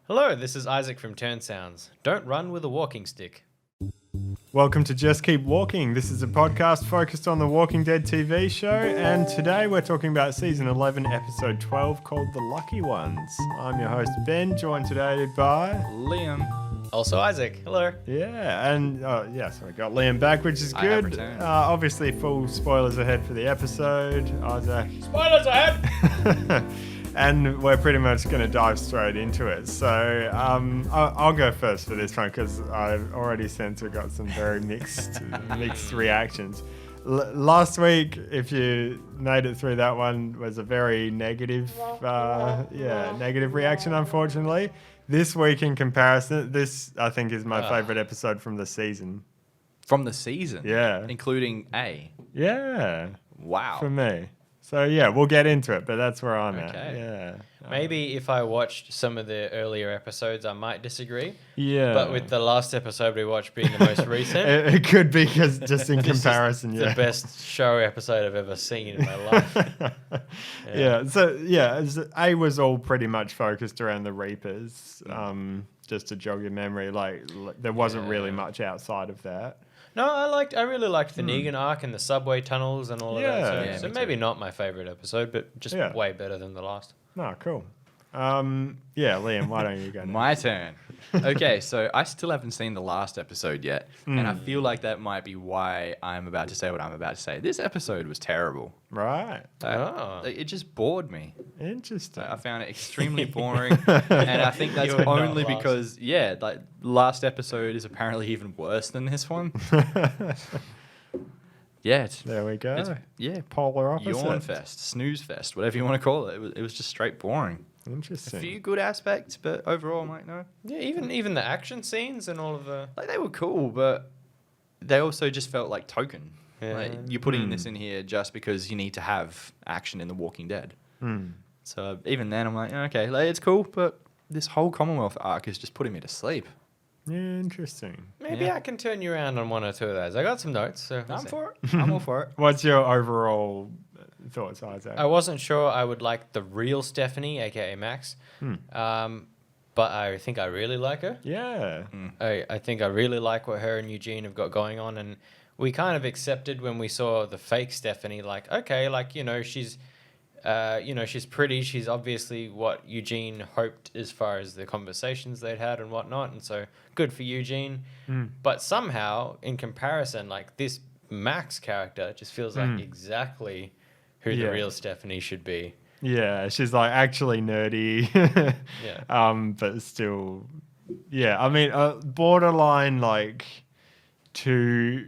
Hello, this is Isaac from Turn Sounds. Don't run with a walking stick. Welcome to Just Keep Walking. This is a podcast focused on the Walking Dead TV show, and today we're talking about season 11, episode 12, called The Lucky Ones. I'm your host, Ben, joined today by Liam. Also Isaac. Hello. Yeah, and so we got Liam back, which is I have good. returned. Obviously, full spoilers ahead for the episode. Isaac. Spoilers ahead! And we're pretty much going to dive straight into it. So I'll go first for this one because I've already sense we got some very mixed reactions. Last week, if you made it through that one, was a very negative reaction, unfortunately. This week, in comparison, this I think is my favorite episode from the season. From the season? Yeah. Including A? Yeah. Wow. For me. So yeah, we'll get into it, but that's where I'm at. Okay. Yeah. Maybe if I watched some of the earlier episodes, I might disagree. Yeah. But with the last episode we watched being the most recent, it could be because just in this is comparison, the best show episode I've ever seen in my life. A was all pretty much focused around the Reapers. Just to jog your memory, like there wasn't really much outside of that. No, I really liked the Negan arc and the subway tunnels and all of Yeah. that. Yeah, So me maybe not my favorite episode, but just way better than the last. No, cool. Liam, why don't you go next? My turn. Okay, so I still haven't seen the last episode yet, and I feel like that might be why I'm about to say what I'm about to say. This episode was terrible. Right. It just bored me. Interesting. I found it extremely boring, and I think that's You would not only last. because, last episode is apparently even worse than this one. Yeah, There we go. yeah, Polar opposite. yawn fest, snooze fest, whatever you want to call it. It was just straight boring. A Interesting. few good aspects, but overall, I'm like, no. Yeah, even the action scenes and all of the... Like, they were cool, but they also just felt like token. Yeah. Like, you're putting this in here just because you need to have action in The Walking Dead. So even then, I'm like, okay, like, it's cool, but this whole Commonwealth arc is just putting me to sleep. Yeah, interesting. Maybe I can turn you around on one or two of those. I got some notes. So we'll I'm see. for it. I'm all for it. What's your overall thoughts, Isaac? I wasn't sure I would like the real Stephanie, aka Max, but I think I really like her. Yeah. I think I really like what her and Eugene have got going on, and we kind of accepted when we saw the fake Stephanie, like, okay, like, she's pretty. She's obviously what Eugene hoped as far as the conversations they'd had and whatnot, and so good for Eugene. But somehow, in comparison, like, this Max character just feels like exactly who the real Stephanie should be. Yeah, she's like actually nerdy. Yeah. But still, yeah. I mean, borderline like too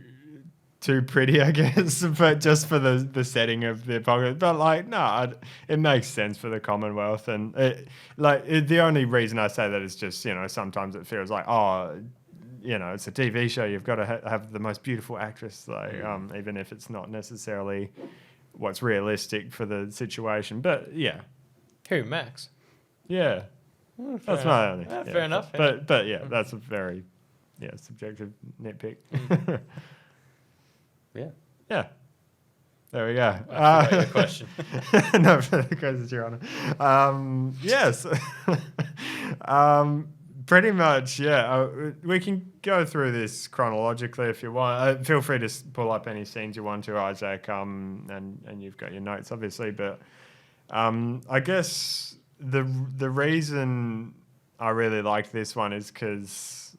pretty, I guess. But just for the setting of the apocalypse. But like, no, it makes sense for the Commonwealth, and the only reason I say that is just sometimes it feels like it's a TV show. You've got to have the most beautiful actress, even if it's not necessarily what's realistic for the situation. But yeah, Who, Max? yeah, that's my only. Fair enough. But yeah, that's a very subjective nitpick. Yeah. Yeah. There we go. I forgot your question. No further questions, Your Honor. Yes. Pretty much, yeah. We can go through this chronologically if you want. Feel free to pull up any scenes you want to, Isaac, and you've got your notes, obviously. But I guess the reason I really liked this one is because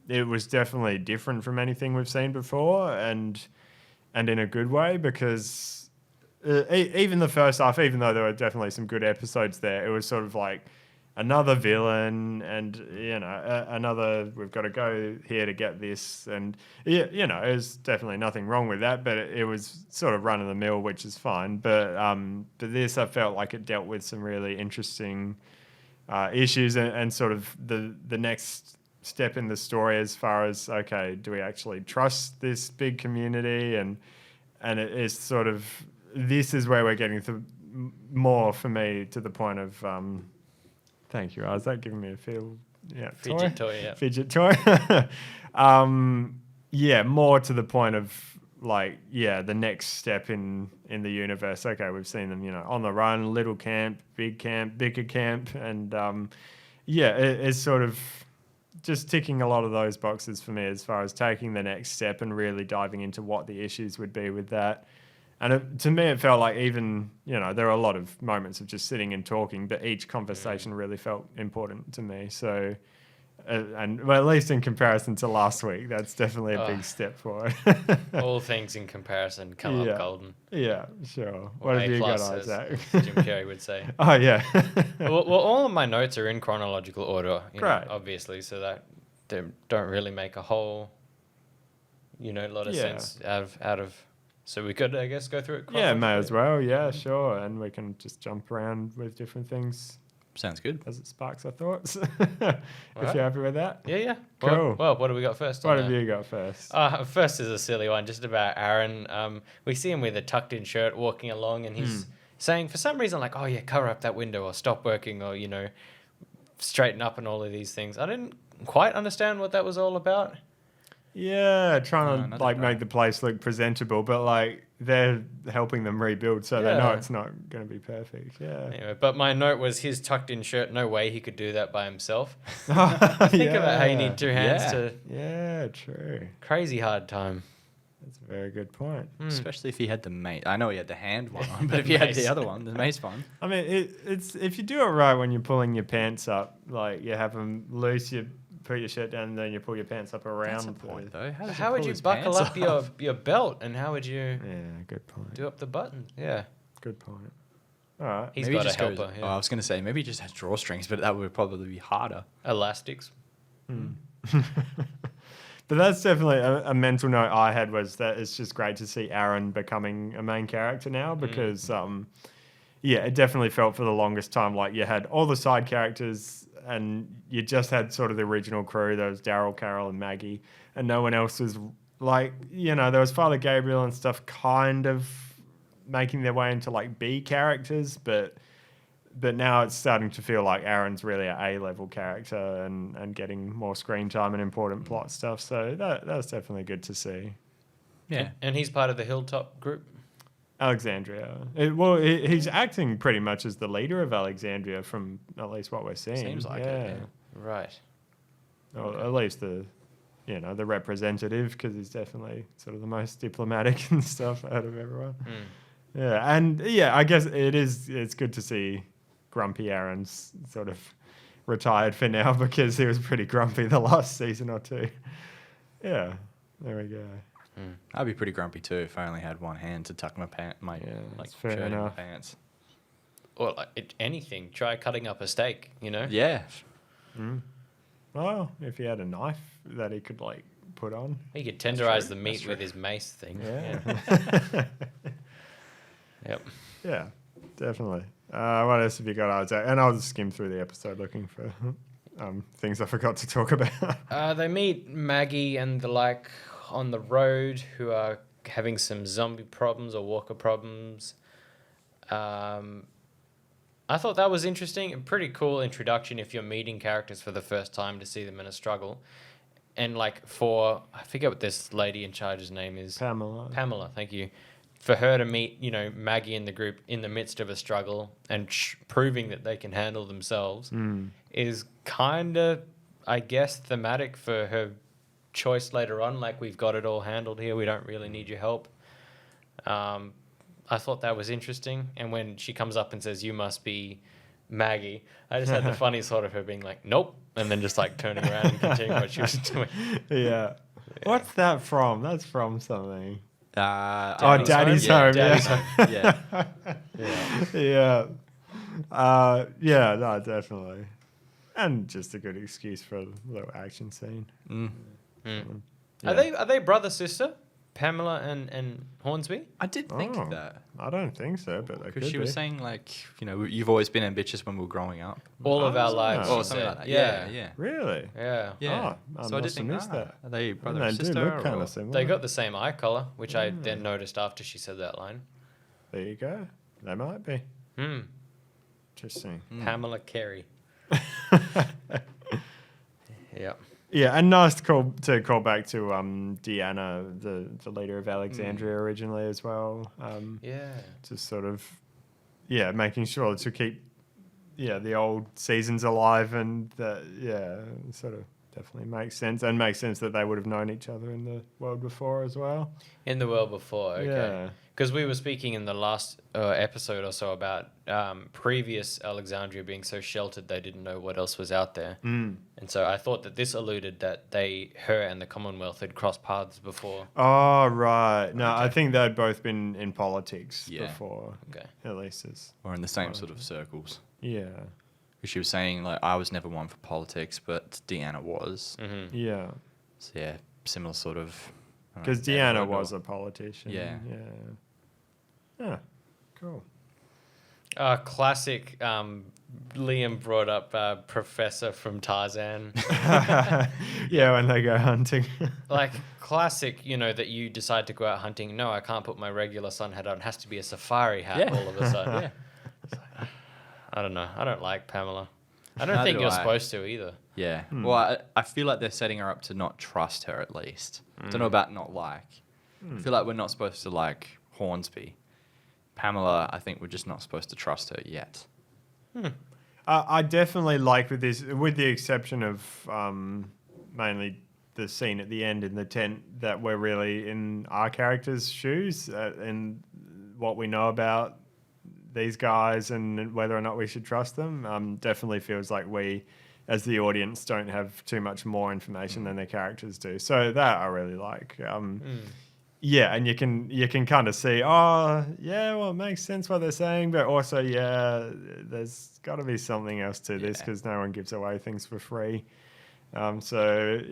it was definitely different from anything we've seen before, and in a good way, because even the first half, even though there were definitely some good episodes there, it was sort of like another villain and another we've got to go here to get this, and there's definitely nothing wrong with that, but it was sort of run of the mill, which is fine. But this, I felt like it dealt with some really interesting issues and sort of the next step in the story as far as, okay, do we actually trust this big community? And it is sort of, this is where we're getting to more, for me, to the point of thank you, Isaac, giving me a feel. Yeah, Fidget toy, yeah. Fidget toy. More to the point of the next step in the universe. Okay, we've seen them, on the run, little camp, bigger camp, and yeah, it's sort of just ticking a lot of those boxes for me as far as taking the next step and really diving into what the issues would be with that. And to me, it felt like even, there were a lot of moments of just sitting and talking, but each conversation really felt important to me. So, well, at least in comparison to last week, that's definitely a big step forward. All things in comparison come up golden. Yeah, sure. Or What have A you got, plus, Isaac? as Jim Carrey would say. Oh, yeah. well, all of my notes are in chronological order, Great. obviously, so that they don't really make a whole, lot of sense out of. So we could, I guess, go through it. Yeah, may as well. Yeah, sure. And we can just jump around with different things Sounds good. as it sparks our thoughts. Right. If you're happy with that. Yeah. Cool. Well, what do we got first? What have you got first? First is a silly one, just about Aaron. We see him with a tucked-in shirt walking along, and he's saying, for some reason, like, "Oh yeah, cover up that window, or stop working, or straighten up," and all of these things. I didn't quite understand what that was all about. Yeah, trying No, to make the place look presentable, but they're helping them rebuild, so they know Yeah. it's not going to be perfect. Yeah. Anyway, but my note was his tucked-in shirt. No way he could do that by himself. Think Think about how you need two hands Yeah. to. Yeah, true. Crazy hard time. That's a very good point. Especially if he had the mace. I know he had the hand one on, but if he had Mace. the other one, the mace one. I mean, it's if you do it right when you're pulling your pants up, you have them loose, you put your shirt down, and then you pull your pants up around. That's the point, though. How does would pull you his buckle pants up your belt, and how would you Yeah, good point. do up the buttons? Yeah, Good point. All right. he's Maybe got he a just goes- helper. Oh, I was going to say, maybe he just has drawstrings, but that would probably be harder. Elastics. But that's definitely a mental note I had, was that it's just great to see Aaron becoming a main character now, because it definitely felt for the longest time like you had all the side characters and you just had sort of the original crew. There was Daryl, Carol, and Maggie, and no one else was there was Father Gabriel and stuff kind of making their way into B characters, but now it's starting to feel like Aaron's really an A-level character and getting more screen time and important plot stuff. So that's definitely good to see. Yeah. And he's part of the Hilltop group. Alexandria. He's acting pretty much as the leader of Alexandria from at least what we're seeing. Seems like it, Right. Or at least the representative, because he's definitely sort of the most diplomatic and stuff out of everyone. Yeah, and I guess it's good to see grumpy Aaron's sort of retired for now, because he was pretty grumpy the last season or two. Yeah, there we go. I'd be pretty grumpy too if I only had one hand to tuck my that's fair shirt in my enough. pants. Or anything. Try cutting up a steak. Yeah. Well, if he had a knife that he could put on. He could tenderize true. the meat That's with true. his mace thing. Yeah. Yep. Yeah, definitely. What else have you got, Isaac? And I'll just skim through the episode looking for things I forgot to talk about. They meet Maggie and the on the road, who are having some zombie problems or walker problems. I thought that was interesting. A pretty cool introduction if you're meeting characters for the first time, to see them in a struggle. And I forget what this lady in charge's name is. Pamela, Thank you. For her to meet, Maggie in the group in the midst of a struggle and proving that they can handle themselves is kind of, I guess, thematic for her choice later on. We've got it all handled here. We don't really need your help. I thought that was interesting. And when she comes up and says, "You must be Maggie," I just had the funny thought of her being like, "Nope," and then just turning around and continuing what she was doing. Yeah. What's that from? That's from something. Daddy's Daddy's Home. Daddy's Yeah. Yeah. Yeah. No, definitely. And just a good excuse for a little action scene. Are they brother sister, Pamela and Hornsby? I did think that. I don't think so, but they could Because she was be. saying, you've always been ambitious when we were growing up. All of our Oh. lives. Oh, she something said. like that. Yeah, yeah. Really? Yeah. Yeah. Oh, I so I did must think, have missed that. are they brother And and they sister? do look kind or- of similar. They got the same eye color, which I then noticed after she said that line. There you go. They might be. Hmm. Interesting. Pamela Carey. Yeah. Yeah, and nice to call back to Deanna, the leader of Alexandria originally as well. Yeah. Just sort of, making sure to keep the old seasons alive, and that sort of definitely makes sense, and makes sense that they would have known each other in the world before as well. In the world before, okay. Yeah. Because we were speaking in the last episode or so about previous Alexandria being so sheltered they didn't know what else was out there. Mm. And so I thought that this alluded that her and the Commonwealth had crossed paths before. Oh, right. No, I Okay. think they'd both been in politics Yeah. before. Okay. At least it's... Or in the same sort of circles. Yeah. Because she was saying, like, I was never one for politics, but Deanna was. Mm-hmm. Yeah. So, yeah, similar sort of... Because Deanna was a politician. Yeah. Yeah. Yeah. Cool. Classic. Liam brought up Professor from Tarzan. Yeah, when they go hunting. Like classic, that you decide to go out hunting. No, I can't put my regular sun hat on. It has to be a safari hat Yeah. all of a sudden. Yeah. I don't know. I don't like Pamela. I don't Neither think do you're I. supposed to either. Yeah. Well, I feel like they're setting her up to not trust her, at least. Don't know about not like. I feel like we're not supposed to like Hornsby. Pamela, I think we're just not supposed to trust her yet. I definitely like with this, with the exception of mainly the scene at the end in the tent, that we're really in our characters' shoes and what we know about these guys and whether or not we should trust them. Definitely feels like we, as the audience, don't have too much more information than their characters do. So that I really like. Yeah, and you can kind of see, well, it makes sense what they're saying, but also, there's got to be something else to this Yeah. because no one gives away things for free. So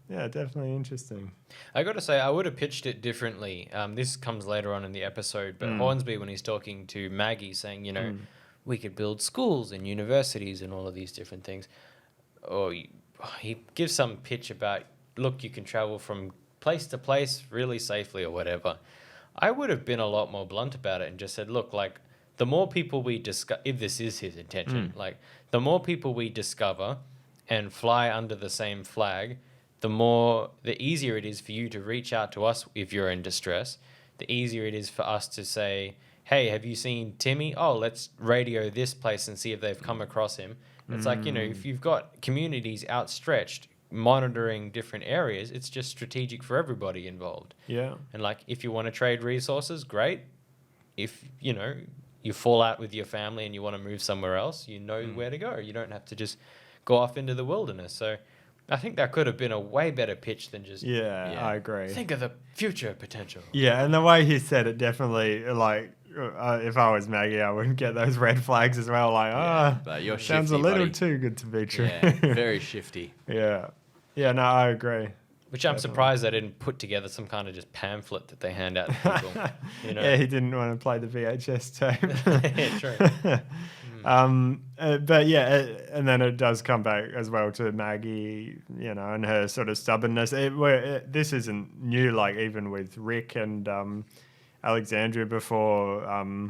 definitely interesting. I got to say, I would have pitched it differently. This comes later on in the episode, but Hornsby, when he's talking to Maggie, saying, we could build schools and universities and all of these different things. Or he gives some pitch about, look, you can travel from place to place really safely or whatever. I would have been a lot more blunt about it and just said, look, like, the more people we discover, if this is his intention, like, the more people we discover and fly under the same flag, the easier it is for you to reach out to us if you're in distress. The easier it is for us to say, hey, have you seen Timmy? Oh, let's radio this place and see if they've come across him. It's like, if you've got communities outstretched monitoring different areas, it's just strategic for everybody involved. Yeah. And like, if you want to trade resources, great. If, you fall out with your family and you want to move somewhere else, you know where to go. You don't have to just go off into the wilderness. So I think that could have been a way better pitch than just Yeah, I agree. think of the future potential. Yeah, and the way he said it definitely, like, if I was Maggie, I wouldn't get those red flags as well. Like, but you're sounds a shifty, little buddy. too good to be true. Yeah, very shifty. Yeah. Yeah, no, I agree. Which I'm Definitely. surprised they didn't put together some kind of just pamphlet that they hand out to people. Yeah, he didn't want to play the VHS tape. Yeah, true. But yeah, and then it does come back as well to Maggie, and her sort of stubbornness. This isn't new, like even with Rick and Alexandria before,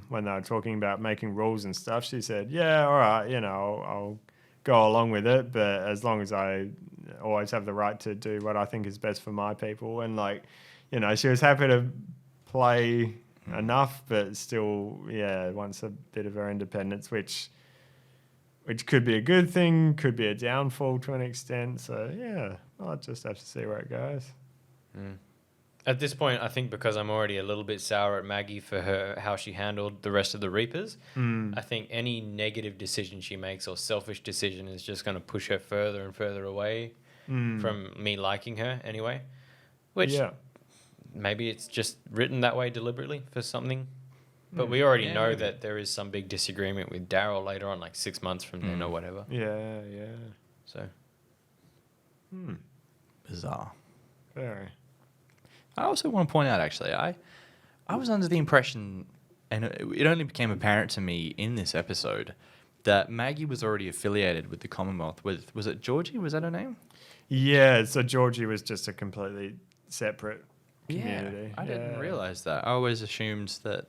when they were talking about making rules and stuff, she said, yeah, all right, I'll go along with it, but as long as I always have the right to do what I think is best for my people. And she was happy to play enough, but still, wants a bit of her independence, which could be a good thing, could be a downfall to an extent. So I'll just have to see where it goes. At this point, I think because I'm already a little bit sour at Maggie for how she handled the rest of the Reapers, I think any negative decision she makes or selfish decision is just going to push her further and further away from me liking her anyway. Which maybe it's just written that way deliberately for something. But we already know maybe. that there is some big disagreement with Daryl later on, like 6 months from then or whatever. Yeah. So Bizarre. Very. I also want to point out, actually, I was under the impression, and it only became apparent to me in this episode, that Maggie was already affiliated with the Commonwealth. Was it Georgie? Was that her name? Yeah, so Georgie was just a completely separate community. I didn't realize that. I always assumed that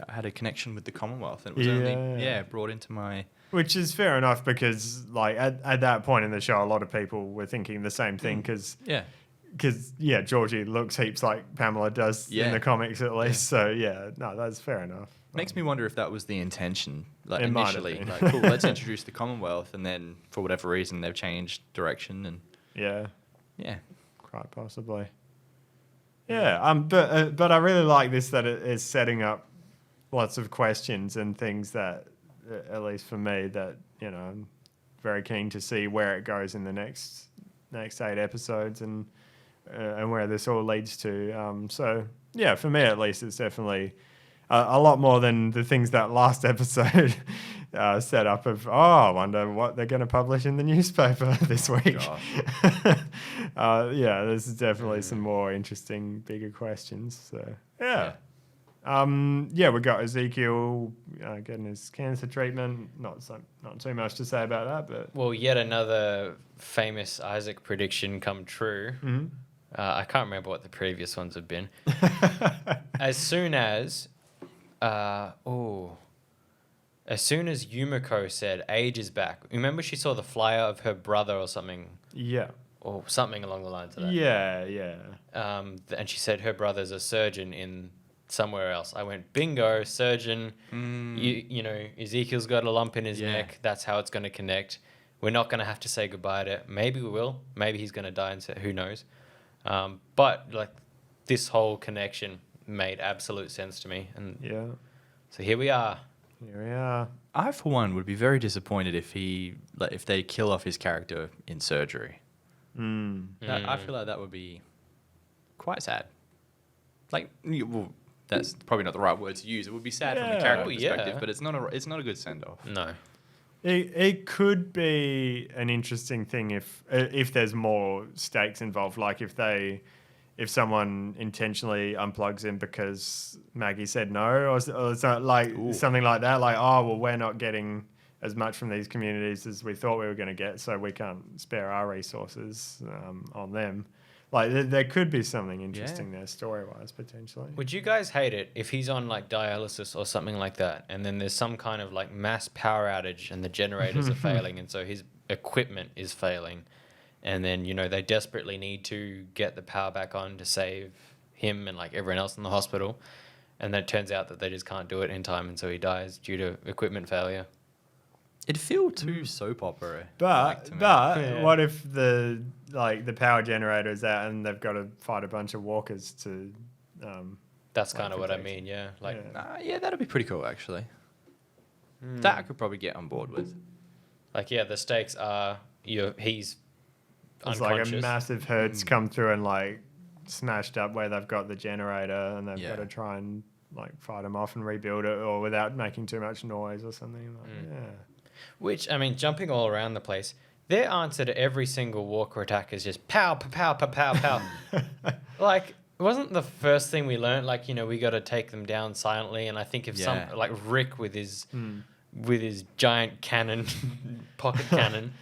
I had a connection with the Commonwealth, and it was only brought into my... Which is fair enough because, like, at that point in the show, a lot of people were thinking the same thing because... Because, Georgie looks heaps like Pamela does in the comics at least. So, no, that's fair enough. Makes me wonder if that was the intention, like It might have initially. been. Like, cool, let's introduce the Commonwealth, and then for whatever reason they've changed direction, and Yeah, yeah, quite possibly. Yeah, but I really like this that it is setting up lots of questions and things that, at least for me, that I'm very keen to see where it goes in the next 8 episodes and where this all leads to. So yeah, for me at least, it's definitely a lot more than the things that last episode set up of. Oh, I wonder what they're going to publish in the newspaper this week. Yeah, there's definitely some more interesting, bigger questions. So yeah. Yeah, we got Ezekiel getting his cancer treatment. Not too much to say about that, but Well, yet another famous Isaac prediction come true. Mhm. I can't remember what the previous ones have been. As soon as Yumiko said age is back. Remember she saw the flyer of her brother or something, yeah, or something along the lines of that. yeah. And she said her brother's a surgeon in somewhere else. I went, bingo, surgeon. You know, Ezekiel's got a lump in his neck. That's how it's going to connect. We're not going to have to say goodbye to it. Maybe we will. Maybe he's going to die and say, who knows? But like this whole connection made absolute sense to me. And Yeah. so here we are. Here we are. I for one would be very disappointed if if they kill off his character in surgery. I feel like that would be quite sad. Like, well, that's probably not the right word to use. It would be sad from a Yeah. character Oh, yeah. perspective, but it's not a good send off. No. It could be an interesting thing if there's more stakes involved, like if someone intentionally unplugs him because Maggie said no, or something like that, like, oh well, we're not getting as much from these communities as we thought we were going to get, so we can't spare our resources on them. Like there could be something interesting there story-wise potentially. Would you guys hate it if he's on like dialysis or something like that, and then there's some kind of like mass power outage and the generators are failing, and so his equipment is failing, and then they desperately need to get the power back on to save him and like everyone else in the hospital, and then it turns out that they just can't do it in time, and so he dies due to equipment failure. It'd feel too soap opera. But Yeah. what if the power generator is out and they've got to fight a bunch of walkers to That's Like kind of what I protection. mean, yeah. Like, Yeah. Yeah, that'd be pretty cool actually. That I could probably get on board with. the stakes are he's It's like a unconscious. massive herd's come through and like smashed up where they've got the generator and they've got to try and like fight them off and rebuild it, or without making too much noise or something. Like, Which, I mean, jumping all around the place, their answer to every single walker attack is just pow, pow, pow, pow, pow, pow. Like, it wasn't the first thing we learned, like, we got to take them down silently. And I think if like Rick with his giant cannon, pocket cannon,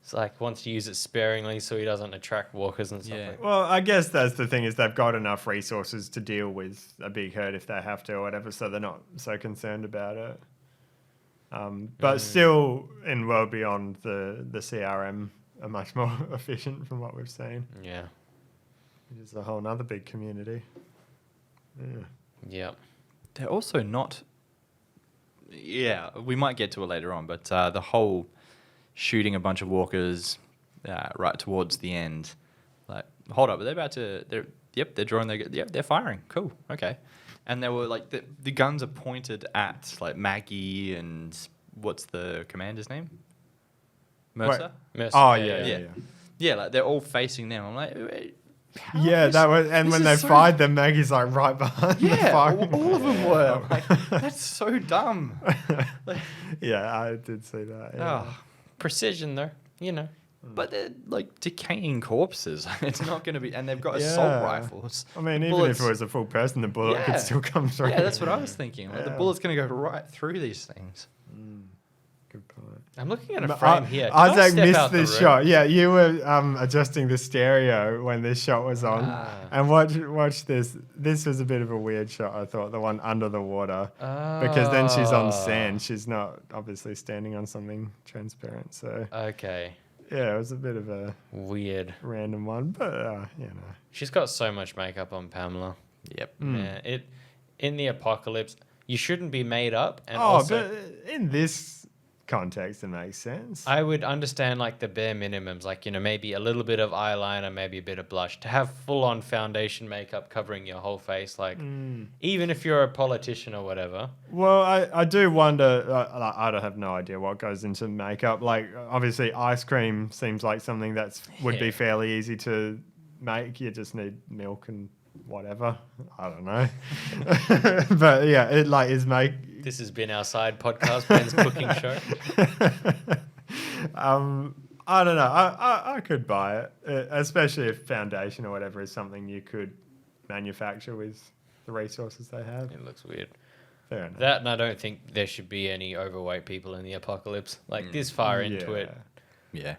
it's like wants to use it sparingly so he doesn't attract walkers and stuff like that. Well, I guess that's the thing, is they've got enough resources to deal with a big herd if they have to or whatever, so they're not so concerned about it. But still, in World Beyond, the CRM are much more efficient from what we've seen. Yeah. Which is a whole nother big community. Yeah. Yep. They're also not. Yeah, we might get to it later on, but the whole shooting a bunch of walkers right towards the end, like, hold up, they're drawing they're firing. Cool, okay. And they were like the guns are pointed at like Maggie and what's the commander's name? Mercer. Mercy, Oh, yeah. yeah. Yeah, like they're all facing them. I'm like, how Yeah, is- that was, and this when is they so- fired them, Maggie's like right behind the yeah, firing. all of them were. I'm like, that's so dumb. Like, Yeah, I did see that. Yeah. oh. Precision, though, But they're like decaying corpses. It's not going to be, and they've got Yeah. assault rifles. I mean, even Bullets- if it was a full person, the bullet could Yeah. still come through. Yeah, that's what I was thinking. Like, the Yeah. bullet's going to go right through these things. Good point. I'm looking at a frame here. Did I Isaac step missed out the this room? shot. Yeah, you were adjusting the stereo when this shot was on. And watch this. This was a bit of a weird shot, I thought, the one under the water. Because then she's on sand. She's not obviously standing on something transparent. So, Okay. yeah, it was a bit of a Weird. random one. But, She's got so much makeup on Pamela. Yep. Yeah, in the apocalypse, You shouldn't be made up. And Oh, also, but in this context, it makes sense. I would understand like the bare minimums, like, maybe a little bit of eyeliner, maybe a bit of blush. To have full on foundation makeup covering your whole face, like, even if you're a politician or whatever. Well, I do wonder. I don't have no idea what goes into makeup. Like, obviously, ice cream seems like something would be Yeah. fairly easy to make. You just need milk and whatever. I don't know. But yeah, it like is make. This has been our side podcast, Ben's cooking show. I don't know. I could buy it, especially if foundation or whatever is something you could manufacture with the resources they have. It looks weird. Fair enough. That, and I don't think there should be any overweight people in the apocalypse. Like, this far into it. Yeah.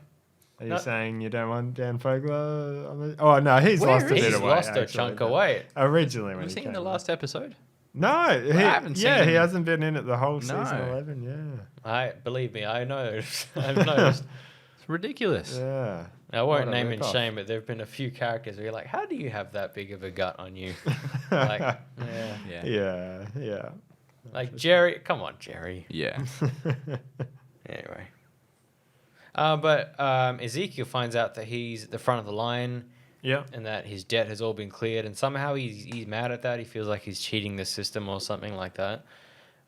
Are you No. saying you don't want Dan Fogler? On the... Oh no, he's Where lost a is bit He's of weight. lost a actually, chunk but of weight. Originally, when Have you he seen came the on. last episode? No, I haven't seen he him. hasn't been in it the whole season No. 11. Believe me, I know. I've noticed. It's ridiculous. Yeah, I won't What a name and rip-off. shame, but there have been a few characters where you're like, how do you have that big of a gut on you? Like, yeah. Yeah. yeah. Like Jerry, come on, Jerry. Yeah. Anyway. But Ezekiel finds out that he's at the front of the line Yeah. and that his debt has all been cleared, and somehow he's mad at that. He feels like he's cheating the system or something like that.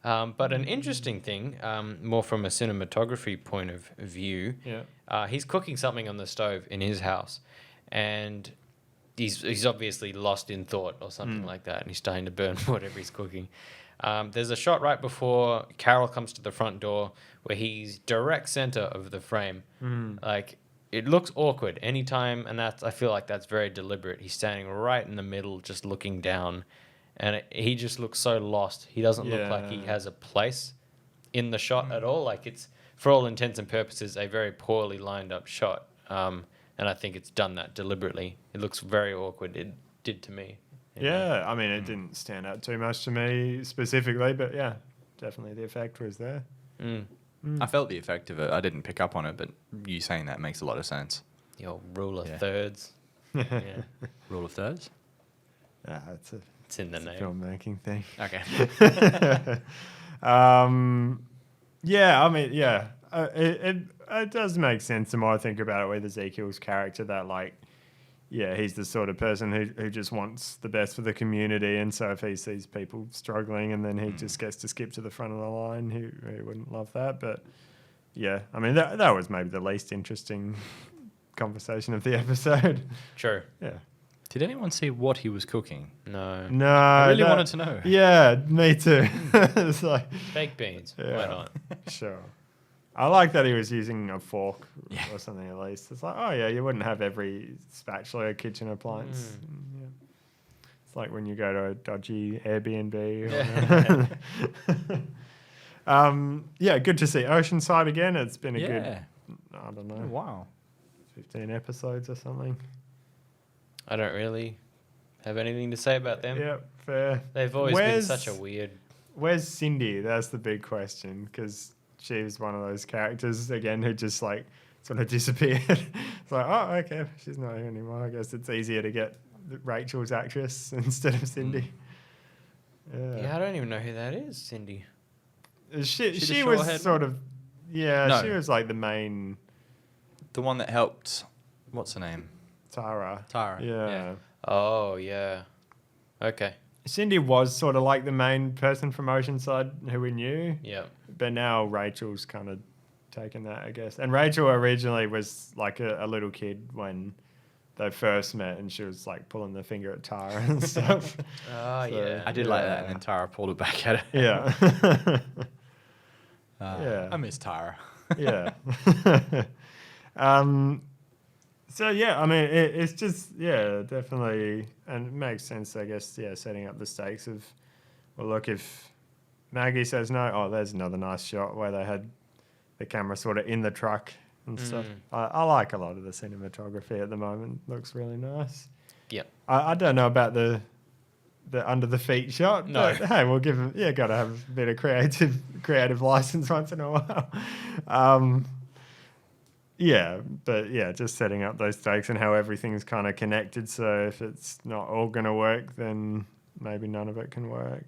But an interesting thing, more from a cinematography point of view, Yeah. he's cooking something on the stove in his house, and he's obviously lost in thought or something like that, and he's starting to burn whatever he's cooking. There's a shot right before Carol comes to the front door where he's direct center of the frame. Like, it looks awkward anytime, and I feel like that's very deliberate. He's standing right in the middle, just looking down, and he just looks so lost. He doesn't look like he Yeah. has a place in the shot at all. Like, it's, for all intents and purposes, a very poorly lined up shot. And I think it's done that deliberately. It looks very awkward. It did to me. Yeah, I mean, it didn't stand out too much to me specifically, but yeah, definitely the effect was there. Mm. I felt the effect of it. I didn't pick up on it, but you saying that makes a lot of sense. The old rule of Yeah. thirds. Yeah, Rule of thirds? Yeah, it's a it's in the name. filmmaking thing. Okay. Yeah, I mean, yeah, it does make sense the more I think about it with Ezekiel's character that, like, yeah, he's the sort of person who just wants the best for the community, and so if he sees people struggling and then he just gets to skip to the front of the line, he wouldn't love that. But yeah, I mean, that was maybe the least interesting conversation of the episode. True. Yeah. Did anyone see what he was cooking? No. No, I really that- wanted to know. Yeah, me too. It's like, Baked beans. Why Yeah. not? sure. I like that he was using a fork Yeah. or something at least. It's like, oh yeah, you wouldn't have every spatula or kitchen appliance. Yeah. It's like when you go to a dodgy Airbnb. Or yeah, good to see Oceanside again. It's been a good, Yeah. I don't Oh, know, wow. 15 episodes or something. I don't really have anything to say about them. Yeah, fair. They've always Where's- been such a weird. Where's Cindy? That's the big question, because she was one of those characters again who just like sort of disappeared. It's like, oh, okay, she's not here anymore. I guess it's easier to get Rachel's actress instead of Cindy. Yeah, I don't even know who that is, Cindy. She the she was short-haired sort of, yeah, No. she was like the main The one that helped. What's her name? Tara. Tara. Yeah. Oh, yeah. Okay. Cindy was sort of like the main person from Oceanside who we knew. Yeah. But now Rachel's kind of taken that, I guess. And Rachel originally was like a little kid when they first met, and she was like pulling the finger at Tara and stuff. Oh, So- yeah. I did like that, Yeah. and then Tara pulled it back at her. Yeah. Yeah. I miss Tara. Yeah. So yeah, I mean, it's just, yeah, definitely, and it makes sense, I guess, yeah, setting up the stakes of, well, look, if Maggie says no, oh, there's another nice shot where they had the camera sort of in the truck and stuff. I like a lot of the cinematography at the moment. Looks really nice. Yeah. I don't know about the under the feet shot. No. But, hey, we'll give them. Yeah, got to have a bit of creative license once in a while. Yeah, but yeah, just setting up those stakes and how everything's kind of connected. So if it's not all going to work, then maybe none of it can work.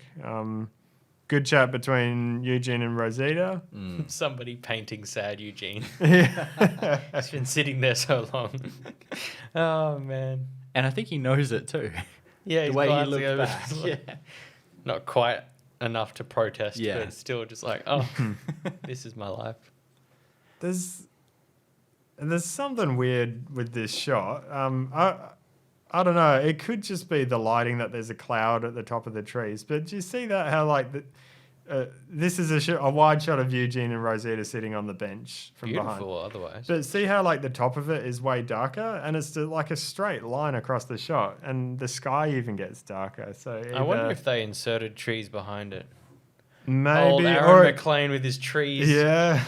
good chat between Eugene and Rosita. Somebody painting sad Eugene. Yeah. He's been sitting there so long. Oh man. And I think he knows it too. Yeah, The he's way he glancing looked over, back. just like- Not quite enough to protest, Yeah. but still just like, oh, this is my life. There's something weird with this shot. I don't know. It could just be the lighting that there's a cloud at the top of the trees. But do you see that? How like this is a wide shot of Eugene and Rosita sitting on the bench from behind. Beautiful otherwise. But see how like the top of it is way darker, and it's like a straight line across the shot, and the sky even gets darker. So I wonder if they inserted trees behind it. maybe Old Aaron McLean with his trees. yeah,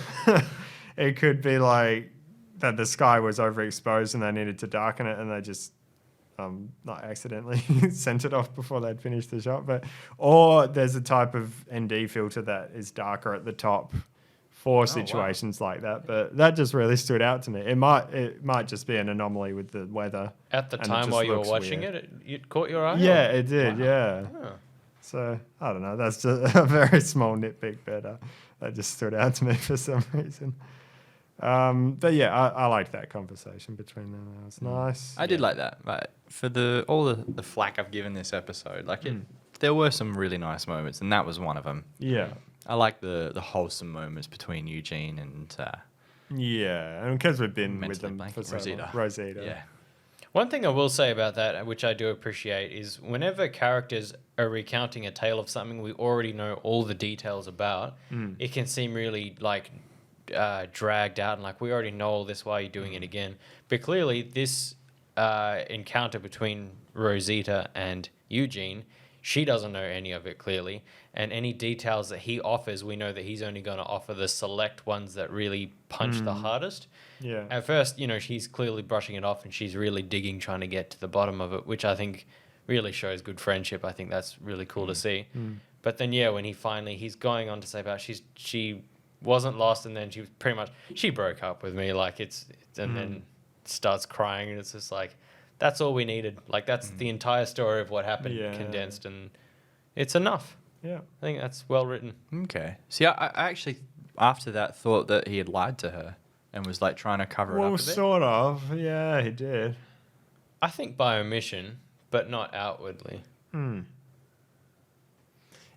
it could be like that the sky was overexposed and they needed to darken it, and they just not accidentally sent it off before they'd finished the shot. But or there's a type of ND filter that is darker at the top for situations like that. But that just really stood out to me. It might just be an anomaly with the weather. At the And it time just while you were looks watching weird. it caught your eye? Yeah, or- it did. Wow. Yeah. Oh. So I don't know. That's just a very small nitpick, but that just stood out to me for some reason. But yeah, I liked that conversation between them. It was nice. I did like that. But for all the flack I've given this episode, there were some really nice moments, and that was one of them. Yeah, I like the wholesome moments between Eugene and yeah, and because we've been with mentally them for blanking, so Rosita. long. Rosita. Yeah. One thing I will say about that, which I do appreciate, is whenever characters are recounting a tale of something we already know all the details about, it can seem really like dragged out and like we already know all this. Why are you doing it again? But clearly, this encounter between Rosita and Eugene, she doesn't know any of it clearly, and any details that he offers, we know that he's only going to offer the select ones that really punch the hardest. Yeah. At first, he's clearly brushing it off and she's really digging, trying to get to the bottom of it, which I think really shows good friendship. I think that's really cool to see. But then, yeah, when he's going on to say about she wasn't lost, and then she broke up with me, like and then starts crying, and it's just like, that's all we needed. Like, that's the entire story of what happened Yeah. condensed, and it's enough. Yeah. I think that's well written. Okay. See, I actually, after that, thought that he had lied to her and was like trying to cover it Well, up a bit. sort of. Yeah, he did. I think by omission, but not outwardly.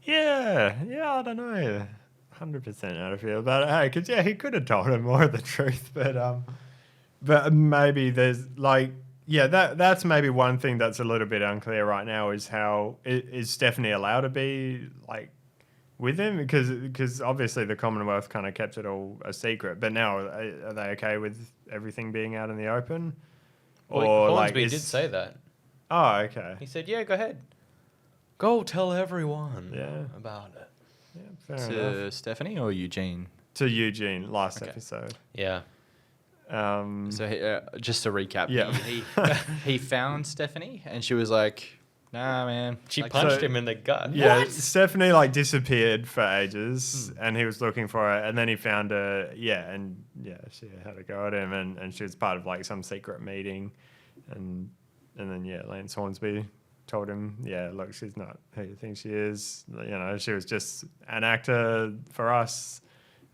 Yeah, I don't know. 100% how to feel about it. Hey, because he could have told her more of the truth, but maybe there's like, that's maybe one thing that's a little bit unclear right now is how is Stephanie allowed to be like with him, because obviously the Commonwealth kind of kept it all a secret, but now are they okay with everything being out in the open? Well, Hornsby did say that. Oh, okay. He said, yeah, go ahead. Go tell everyone about it. Yeah, fair To enough. Stephanie or Eugene? To Eugene last Okay. episode. Yeah. So just to recap, Yeah. he found Stephanie and she was like, nah, man. She Like, punched so- him in the gut. Yeah, What? Stephanie like disappeared for ages, and he was looking for her, and then he found her. Yeah, and she had a go at him, and she was part of like some secret meeting, and then Lance Hornsby told him, look, she's not who you think she is. She was just an actor for us,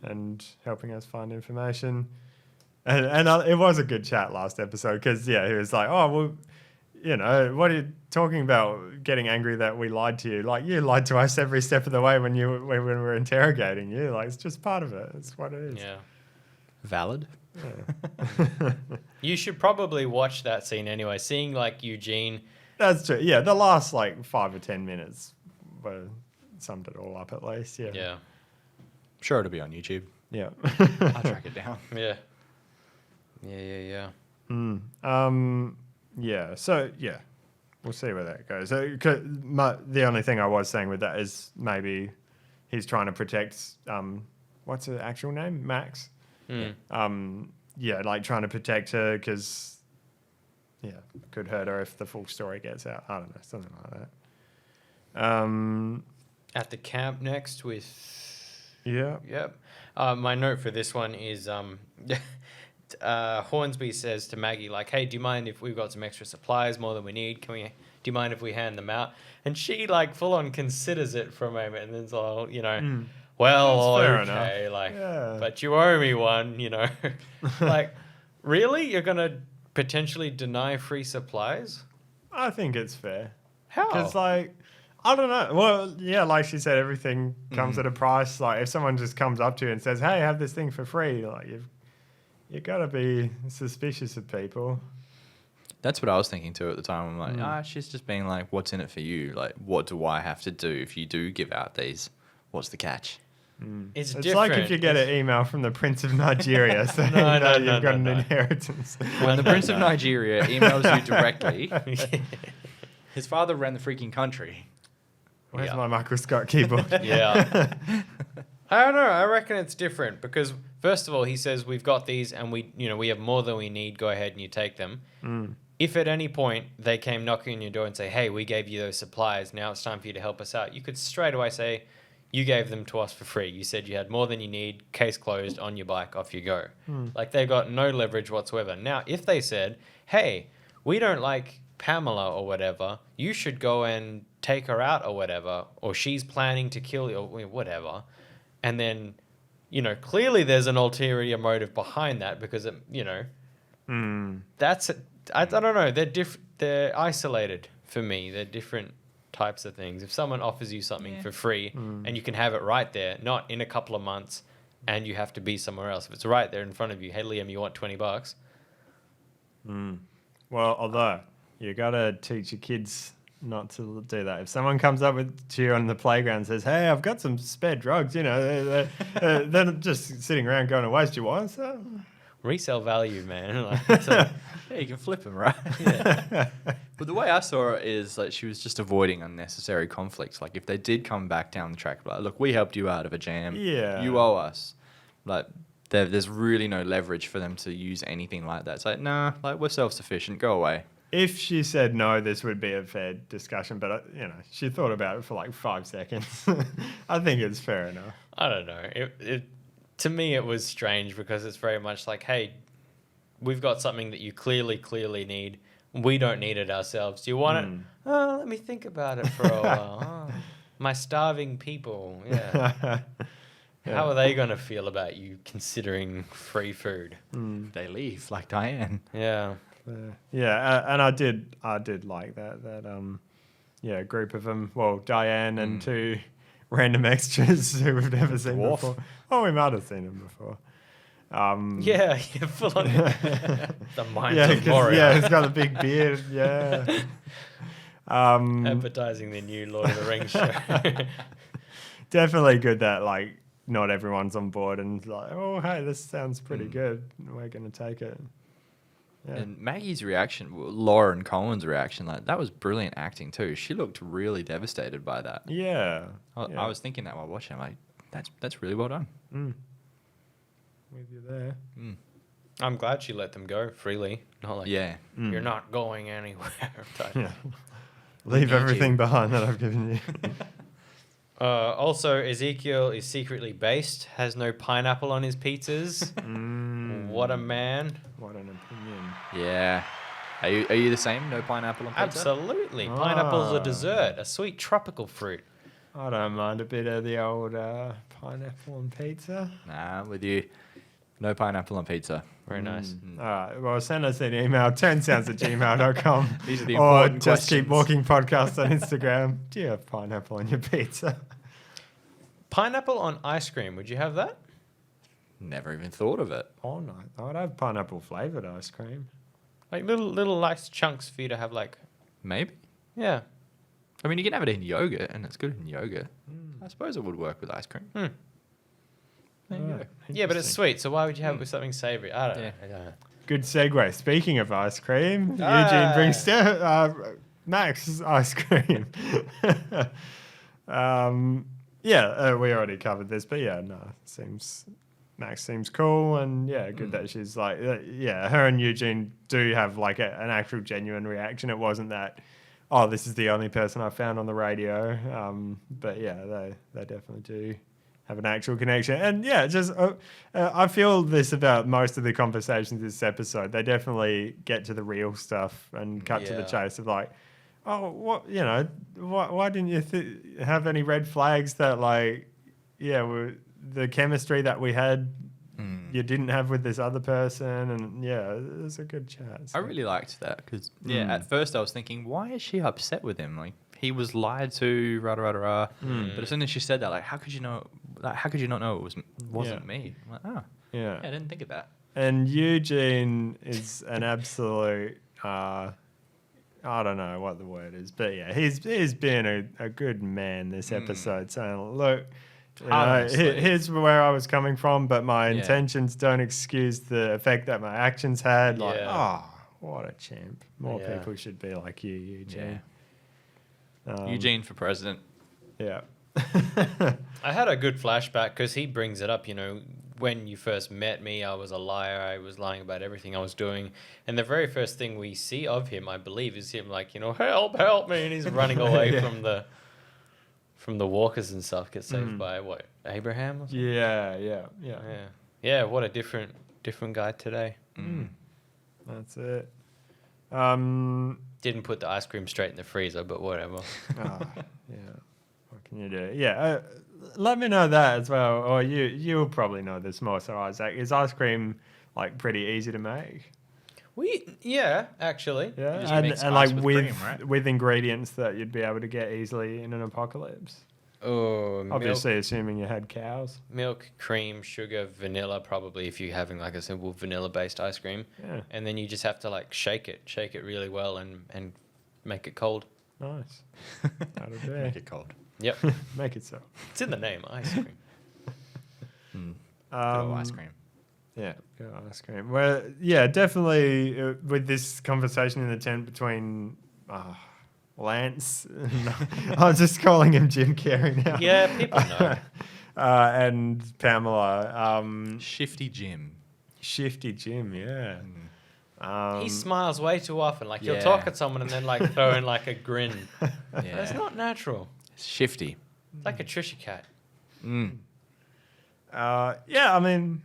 and helping us find information. And it was a good chat last episode because he was like, oh well. What are you talking about? Getting angry that we lied to you? Like, you lied to us every step of the way when we were interrogating you. Like, it's just part of it. It's what it is. Yeah. valid. Yeah. You should probably watch that scene anyway. Seeing like Eugene. That's true. Yeah, the last like 5 or 10 minutes summed it all up at least. Yeah. Yeah. Sure, it'll be on YouTube. Yeah. I'll track it down. Yeah. Yeah. Yeah. So we'll see where that goes. So, the only thing I was saying with that is maybe he's trying to protect. What's her actual name? Max. Mm. Like trying to protect her because, could hurt her if the full story gets out. I don't know, something like that. At the camp next with. Yeah. Yep. My note for this one is Hornsby says to Maggie, like, hey, do you mind if we've got some extra supplies, more than we need? Do you mind if we hand them out? And she, like, full on considers it for a moment and then's all, well, That's fair okay, enough. like, Yeah. but you owe me one, Like, really? You're going to potentially deny free supplies? I think it's fair. How? Because, like, I don't know. Well, yeah, like she said, everything comes at a price. Like, if someone just comes up to you and says, hey, have this thing for free, like, you've got to be suspicious of people. That's what I was thinking too at the time. I'm like, she's just being like, what's in it for you? Like, what do I have to do if you do give out these? What's the catch? It's It's different. like if you get an email from the Prince of Nigeria saying No, that no, you've got an no. inheritance. When the Prince of Nigeria emails you directly, his father ran the freaking country. Where's Yeah. my Michael Scott keyboard? Yeah. I don't know. I reckon it's different because first of all, he says we've got these and we have more than we need. Go ahead and you take them. If at any point they came knocking on your door and say, "Hey, we gave you those supplies. Now it's time for you to help us out," you could straight away say, "You gave them to us for free. You said you had more than you need. Case closed. On your bike. Off you go." Like they got no leverage whatsoever. Now, if they said, "Hey, we don't like Pamela or whatever. You should go and take her out or whatever, or she's planning to kill you or whatever," and then, clearly there's an ulterior motive behind that because that's I don't know. They're isolated for me. They're different types of things. If someone offers you something for free and you can have it right there, not in a couple of months, and you have to be somewhere else. If it's right there in front of you, hey Liam, you want $20? Well, although you got to teach your kids not to do that. If someone comes up to you on the playground and says, "Hey, I've got some spare drugs," they're not just sitting around going to waste. You want some? Resale value, man. Like, it's a- Yeah, you can flip them, right? Yeah. But the way I saw it is like she was just avoiding unnecessary conflicts. Like if they did come back down the track, like, look, we helped you out of a jam. Yeah. You owe us. Like there's really no leverage for them to use anything like that. It's like, nah, like we're self-sufficient. Go away. If she said no, this would be a fair discussion. But she thought about it for like 5 seconds. I think it's fair enough. I don't know. To me, it was strange because it's very much like, hey, we've got something that you clearly need. We don't need it ourselves. Do you want it? Oh, let me think about it for a while. Oh, my starving people. Yeah. How are they going to feel about you considering free food? They leave like Diane. Yeah. And I did like that group of them. Well, Diane and 2 random extras who we've never seen Dwarf. before. Oh, we might have seen them before. Yeah, full on. The minds Yeah, of 'cause, Moria. he's got a big beard. Yeah. Advertising the new Lord of the Rings show. Definitely good that like not everyone's on board and like, oh hey, this sounds pretty good. We're gonna take it. Yeah. And Maggie's reaction, Laura and Colin's reaction, like that was brilliant acting too. She looked really devastated by that. Yeah. I was thinking that while watching. I'm like, that's really well done. With you there. I'm glad she let them go freely. Not like, Yeah. you're not going anywhere. type. Yeah. Leave need everything you. behind that I've given you. Also, Ezekiel is secretly based, has no pineapple on his pizzas. What a man. What an opinion. Yeah. Are you the same? No pineapple on pizza? Absolutely. Pineapple's a Ah. dessert, a sweet tropical fruit. I don't mind a bit of the old pineapple on pizza. Nah, with you. No pineapple on pizza. Very nice. All right. Well, send us an email, turnsounds@gmail.com. These are the or important just keep questions. walking podcast on Instagram. Do you have pineapple on your pizza? Pineapple on ice cream. Would you have that? Never even thought of it. Oh no, I'd have pineapple flavored ice cream. Like little nice chunks for you to have like, Maybe. yeah. I mean, you can have it in yogurt, and it's good in yogurt. I suppose it would work with ice cream. There you go. Yeah, but it's Interesting. sweet, so why would you have it with something savory? I don't Yeah. know. I don't know. Good segue. Speaking of ice cream, Ah. Eugene brings Max ice cream. We already covered this, but Max seems cool, and good that she's like, her and Eugene do have like an actual genuine reaction. It wasn't that, this is the only person I found on the radio. But yeah, they definitely do have an actual connection. And yeah, just I feel this about most of the conversations this episode. They definitely get to the real stuff and cut to the Yeah. chase of like, oh, what, you know, why didn't you have any red flags that like, yeah, the chemistry that we had, you didn't have with this other person, and yeah, it was a good chat. I really liked that because at first I was thinking, why is she upset with him? Like he was lied to, rah rah rah rah. But as soon as she said that, like, how could you know? Like, how could you not know it wasn't Yeah. me? I'm like, oh, Yeah. I didn't think of that. And Eugene is an absolute, I don't know what the word is, but yeah, he's been a good man this episode. Saying, look, you Hard on know, his sleeve. here's where I was coming from, but my Yeah. intentions don't excuse the effect that my actions had. Like, Yeah. what a champ. More Yeah. people should be like you, Eugene. Eugene for president. Yeah. I had a good flashback because he brings it up, when you first met me, I was a liar. I was lying about everything I was doing. And the very first thing we see of him, I believe, is him like, help me. And he's running away Yeah. from the walkers and stuff, gets saved by, what, Abraham or something? Yeah. Yeah, what a different guy today. That's it. Didn't put the ice cream straight in the freezer, but whatever. Yeah. What can you do? Yeah. Let me know that as well. Or you'll probably know this more. So Isaac, is ice cream like pretty easy to make? Yeah, actually. Yeah. just And, mix and ice like with cream, right? with ingredients that you'd be able to get easily in an apocalypse. Oh, Obviously, assuming you had cows. milk, cream, sugar, vanilla, probably if you're having like a simple vanilla-based ice cream. Yeah. And then you just have to like shake it really well and make it cold. Nice. That'll do. Make it cold. Yep. Make it so. It's in the name, ice cream. Good old ice Um, cream. Yeah, good ice cream. Well, yeah, definitely with this conversation in the tent between Lance, I'm just calling him Jim Carrey now. Yeah, people know. And Pamela. Shifty Jim. Shifty Jim, yeah. He smiles way too often. Like he'll Yeah. talk at someone and then like throw in like a grin. That's Yeah. not natural. Shifty. Like a Trisha cat. Yeah, I mean,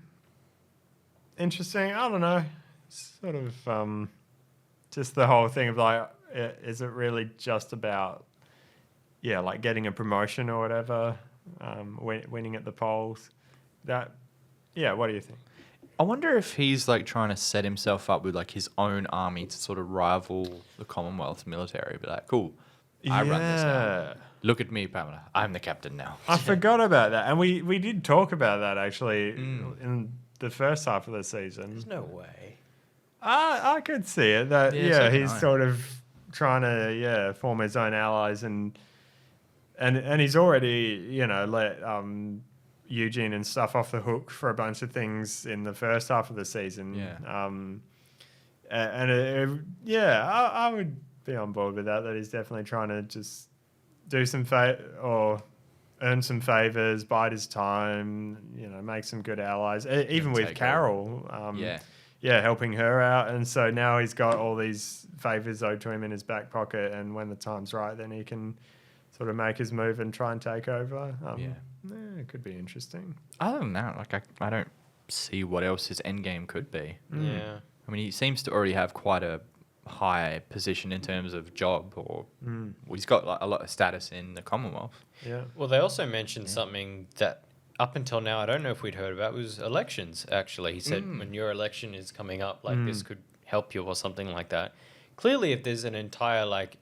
interesting. I don't know. Sort of just the whole thing of like, is it really just about, yeah, like getting a promotion or whatever, winning at the polls? What do you think? I wonder if he's like trying to set himself up with like his own army to sort of rival the Commonwealth military. Be like, cool, I run this now. Look at me, Pamela. I'm the captain now. I forgot about that. And we did talk about that actually in the first half of the season. There's no way. I could see it. That Yeah, so can he's I. sort of trying to form his own allies and he's already let Eugene and stuff off the hook for a bunch of things in the first half of the season. Yeah. I would be on board with that. That he's definitely trying to just do some or earn some favors, bide his time. Make some good allies. Even with take Carol. Helping her out. And so now he's got all these favors owed to him in his back pocket. And when the time's right, then he can sort of make his move and try and take over. It could be interesting. Other than that, like I don't see what else his end game could be. Yeah. I mean, he seems to already have quite a high position in terms of job, or well, he's got like, a lot of status in the Commonwealth. Yeah. Well, they also mentioned something that up until now, I don't know if we'd heard about, was elections, actually. He said when your election is coming up, like this could help you or something like that. Clearly, if there's an entire like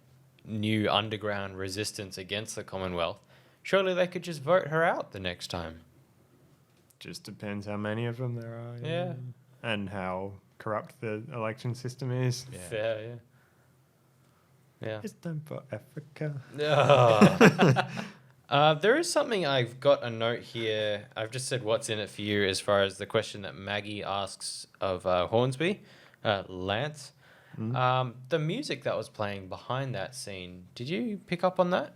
new underground resistance against the Commonwealth, surely they could just vote her out the next time. Just depends how many of them there are. Yeah. And how corrupt the election system is. Yeah. Fair, yeah. It's time for Africa. There is something I've got a note here. I've just said what's in it for you as far as the question that Maggie asks of Hornsby, Lance. The music that was playing behind that scene, did you pick up on that?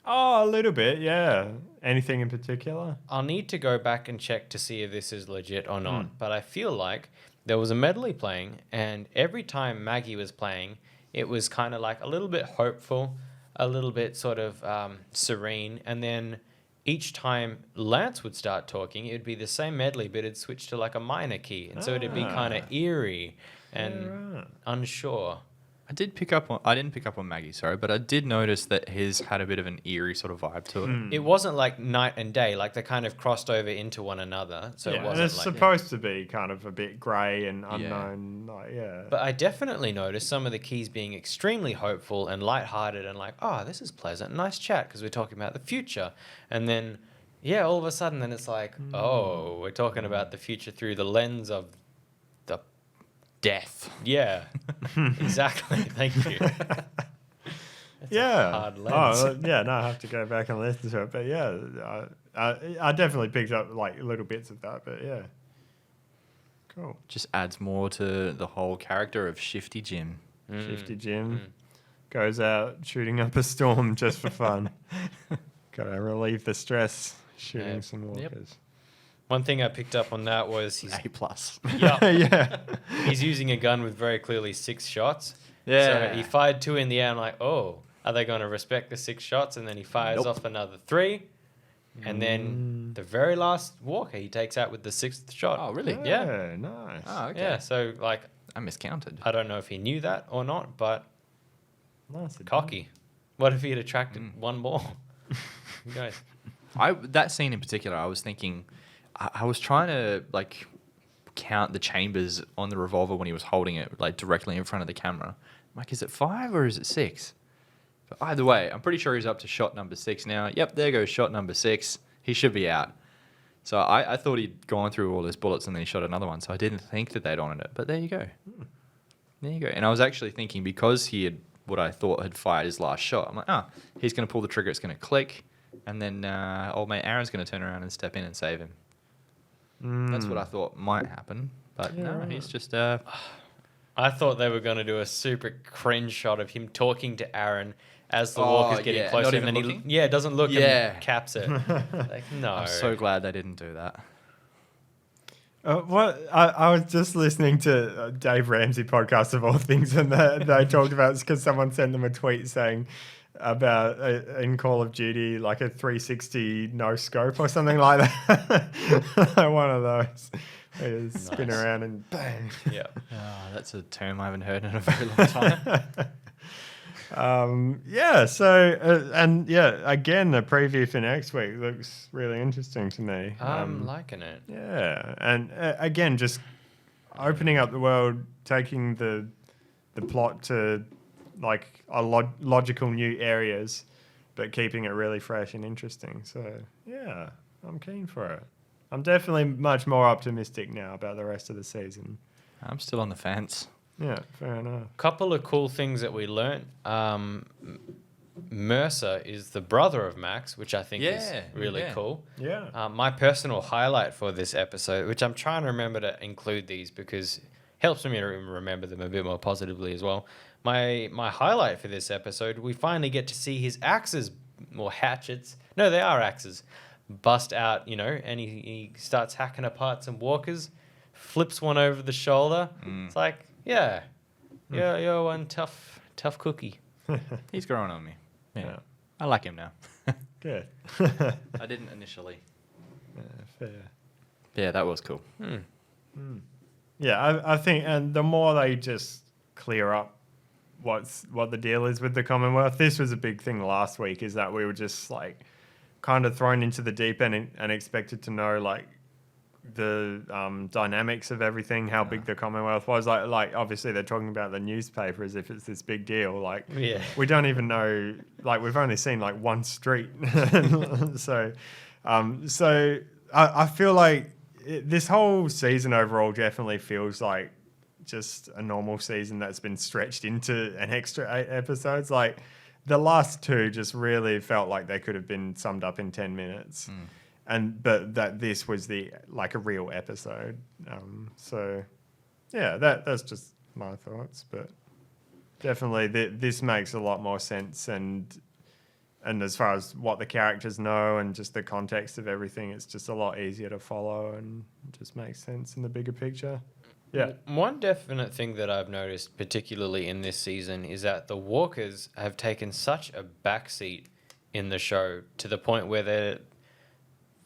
Oh, a little bit, yeah. Anything in particular? I'll need to go back and check to see if this is legit or not, but I feel like there was a medley playing, and every time Maggie was playing, it was kind of like a little bit hopeful, a little bit sort of serene, and then each time Lance would start talking, it would be the same medley, but it'd switch to like a minor key. And so it'd be kind of eerie and right. unsure. I didn't pick up on Maggie, sorry, but I did notice that his had a bit of an eerie sort of vibe to it. It wasn't like night and day, like they kind of crossed over into one another. So Yeah, it and wasn't it's like. supposed to be kind of a bit grey and unknown. Like, yeah. But I definitely noticed some of the keys being extremely hopeful and lighthearted and like, oh, this is pleasant, nice chat because we're talking about the future. And then, yeah, all of a sudden, then it's like, oh, we're talking about the future through the lens of the Death. yeah, exactly. Thank you. Yeah. hard lens. Oh, yeah. No, I have to go back and listen to it. But yeah, I definitely picked up like little bits of that. But yeah, cool. Just adds more to the whole character of Shifty Jim. Shifty Jim goes out shooting up a storm just for fun. Gotta relieve the stress shooting Yeah. some Yep. walkers. One thing I picked up on that was he's A+. Yeah. he's using a gun with very clearly 6 shots. Yeah. So he fired 2 in the air. I'm like, oh, are they going to respect the 6 shots? And then he fires Nope. off another 3. And then the very last walker he takes out with the 6th shot. Oh, really? Yeah. Nice. Oh, okay. Yeah. So, like, I miscounted. I don't know if he knew that or not, but Nice. cocky. What if he had attracted one more? Who knows? That scene in particular, I was thinking, I was trying to like count the chambers on the revolver when he was holding it like directly in front of the camera. I'm like, is it 5 or is it 6? But either way, I'm pretty sure he's up to shot number 6 now. Yep, there goes shot number 6. He should be out. So I thought he'd gone through all his bullets and then he shot another one. So I didn't think that they'd honored it. But there you go. There you go. And I was actually thinking because he had what I thought had fired his last shot. I'm like, he's going to pull the trigger. It's going to click. And then old mate Aaron's going to turn around and step in and save him. That's what I thought might happen. But no, right. he's just... I thought they were going to do a super cringe shot of him talking to Aaron as the Oh, walker's getting yeah, closer. not And then even he looking? doesn't look Yeah. and caps it. Like, no. I'm so glad they didn't do that. What I was just listening to Dave Ramsey podcast of all things, and they talked about because someone sent them a tweet saying about in Call of Duty like a 360 no scope or something like that. One of those. Where you spin Nice. around and bang. Yeah. Oh, that's a term I haven't heard in a very long time. Yeah. So and yeah, again, the preview for next week looks really interesting to me. I'm liking it. Yeah, and again, just opening up the world, taking the plot to like a logical new areas, but keeping it really fresh and interesting. So yeah, I'm keen for it. I'm definitely much more optimistic now about the rest of the season. I'm still on the fence. Yeah, fair enough. Couple of cool things that we learnt. Mercer is the brother of Max, which I think is Yeah, really yeah. cool. Yeah. My personal highlight for this episode, which I'm trying to remember to include these because it helps me to remember them a bit more positively as well. My highlight for this episode, we finally get to see his axes or hatchets. No, they are axes. Bust out, and he starts hacking apart some walkers, flips one over the shoulder. It's like, yeah, you're one tough cookie. He's growing on me. Yeah. Yeah. I like him now. Good. I didn't initially. Fair. Yeah, that was cool. Yeah, I think, and the more they just clear up what the deal is with the Commonwealth, this was a big thing last week, is that we were just like kind of thrown into the deep end and expected to know like the dynamics of everything, how big the Commonwealth was. Like obviously they're talking about the newspaper as if it's this big deal. Like Yeah. we don't even know. Like we've only seen like one street, so I feel like this whole season overall definitely feels like just a normal season that's been stretched into an extra 8 episodes. Like the last 2 just really felt like they could have been summed up in 10 minutes. But that this was a real episode. So yeah, that's just my thoughts, but definitely this makes a lot more sense, and as far as what the characters know and just the context of everything, it's just a lot easier to follow and just makes sense in the bigger picture. Yeah. One definite thing that I've noticed, particularly in this season, is that the walkers have taken such a backseat in the show to the point where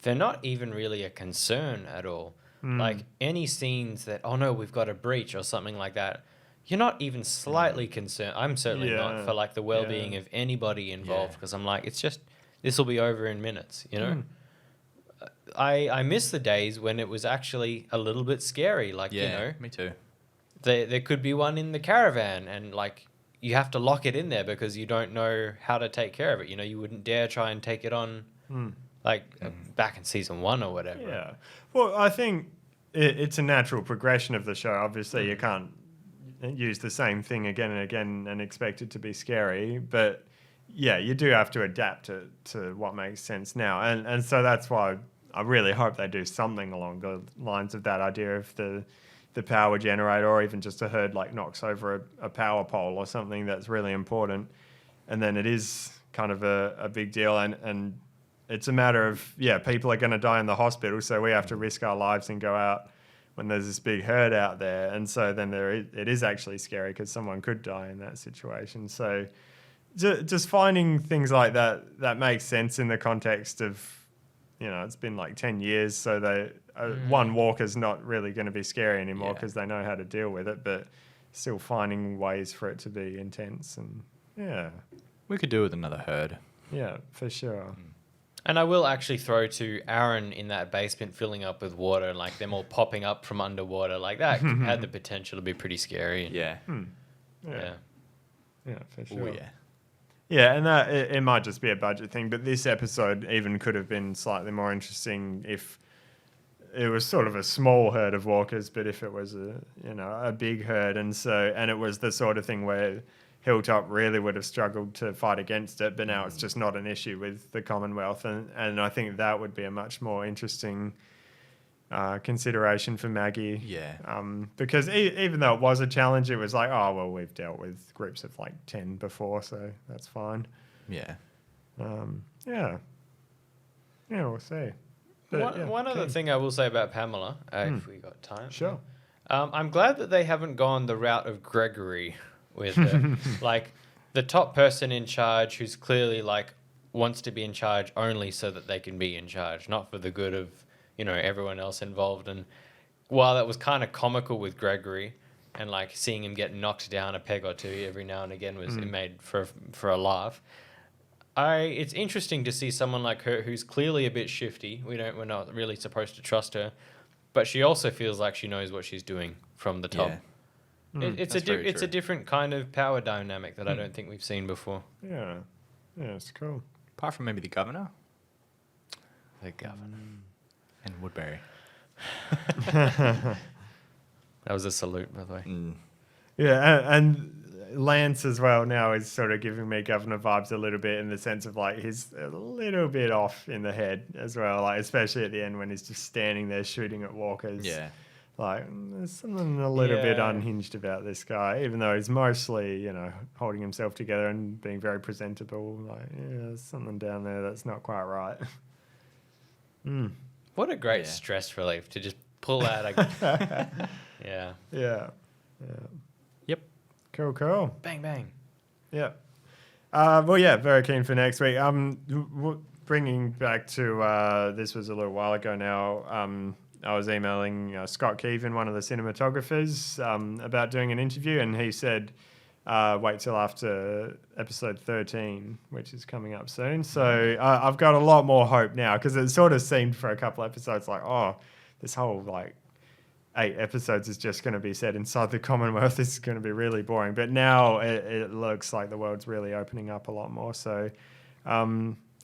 they're not even really a concern at all. Like any scenes that, oh no, we've got a breach or something like that, you're not even slightly concerned. I'm certainly not Yeah. for like the well-being Yeah. of anybody involved Yeah. because I'm like, it's just, this will be over in minutes, you know? I miss the days when it was actually a little bit scary. Like, Yeah, you know, me too. there could be one in the caravan and like you have to lock it in there because you don't know how to take care of it. You know, you wouldn't dare try and take it on like back in season 1 or whatever. Yeah. Well, I think it's a natural progression of the show. Obviously, you can't use the same thing again and again and expect it to be scary. But yeah, you do have to adapt to what makes sense now. And so that's why I really hope they do something along the lines of that idea of the power generator, or even just a herd like knocks over a power pole or something that's really important. And then it is kind of a big deal. And it's a matter of, yeah, people are going to die in the hospital, so we have to risk our lives and go out when there's this big herd out there. And so then it is actually scary because someone could die in that situation. So just finding things like that makes sense in the context of, you know, it's been like 10 years, so one walker's not really going to be scary anymore Yeah. because they know how to deal with it, but still finding ways for it to be intense. And We could do with another herd. yeah, for sure. And I will actually throw to Aaron in that basement filling up with water, like them all popping up from underwater. Like that had the potential to be pretty scary. Yeah. Yeah. Yeah, for sure. Oh, yeah. Yeah, and that it might just be a budget thing, but this episode even could have been slightly more interesting if it was sort of a small herd of walkers, but if it was a big herd, and it was the sort of thing where Hilltop really would have struggled to fight against it, but now it's just not an issue with the Commonwealth, and I think that would be a much more interesting consideration for Maggie. Yeah. Because even though it was a challenge, it was like, oh, well, we've dealt with groups of like 10 before, so that's fine. Yeah. Yeah, we'll see. But, yeah, One other keen. thing I will say about Pamela, if we got time. Sure. I'm glad that they haven't gone the route of Gregory with her. Like the top person in charge who's clearly like wants to be in charge only so that they can be in charge, not for the good of, you know, everyone else involved. And while that was kind of comical with Gregory and like seeing him get knocked down a peg or two every now and again was it made for a laugh. It's interesting to see someone like her who's clearly a bit shifty. We're not really supposed to trust her, but she also feels like she knows what she's doing from the top. Yeah. It's That's very a true. different kind of power dynamic that I don't think we've seen before. Yeah, it's cool. Apart from maybe the governor The governor. and Woodbury. That was a salute, by the way. Yeah, and Lance as well now is sort of giving me governor vibes a little bit in the sense of like he's a little bit off in the head as well, like especially at the end when he's just standing there shooting at walkers. Yeah. Like there's something a little bit Yeah. unhinged about this guy, even though he's mostly, holding himself together and being very presentable. Like, yeah, there's something down there that's not quite right. What a great Yeah. stress relief to just pull out. Yeah. Yeah. Yep. Cool. Bang, bang. Yeah. Well, yeah, very keen for next week. Bringing back to this was a little while ago now. I was emailing Scott Keevan, one of the cinematographers, about doing an interview, and he said, wait till after episode 13, which is coming up soon. So I've got a lot more hope now, because it sort of seemed for a couple episodes like, oh, this whole like 8 episodes is just going to be set inside the Commonwealth. This is going to be really boring. But now it looks like the world's really opening up a lot more. So